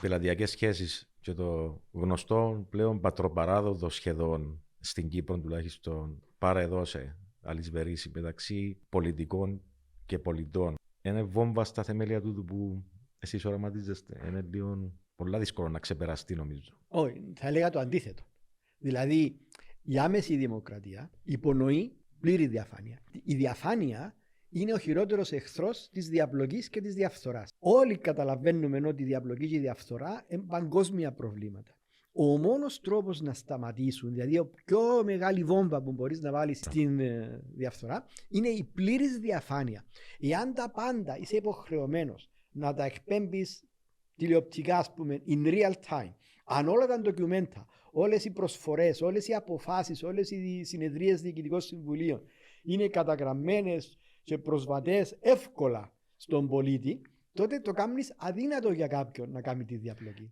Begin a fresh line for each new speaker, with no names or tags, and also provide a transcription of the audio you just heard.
πελατειακές σχέσεις και το γνωστό πλέον πατροπαράδοτο σχεδόν στην Κύπρο τουλάχιστον παρεδώσε αλυσβερίσει μεταξύ πολιτικών και πολιτών. Είναι βόμβα στα θεμέλια τούτου που εσείς οραματίζεστε. Είναι λίγο πολλά δύσκολο να ξεπεραστεί, νομίζω.
Όχι, θα έλεγα το αντίθετο. Δηλαδή, η άμεση δημοκρατία υπονοεί πλήρη διαφάνεια. Η διαφάνεια είναι ο χειρότερος εχθρός της διαπλοκής και της διαφθοράς. Όλοι καταλαβαίνουμε ότι η διαπλοκή και η διαφθορά είναι παγκόσμια προβλήματα. Ο μόνος τρόπος να σταματήσουν, δηλαδή η πιο μεγάλη βόμβα που μπορείς να βάλεις στην διαφθορά, είναι η πλήρης διαφάνεια. Εάν τα πάντα είσαι υποχρεωμένος να τα εκπέμπεις τηλεοπτικά, ας πούμε, in real time, αν όλα τα ντοκιουμέντα, όλες οι προσφορές, όλες οι αποφάσεις, όλες οι συνεδρίες διοικητικών συμβουλίων είναι καταγραμμένες και προσβατές εύκολα στον πολίτη, τότε το κάνεις αδύνατο για κάποιον να κάνει τη διαπλοκή.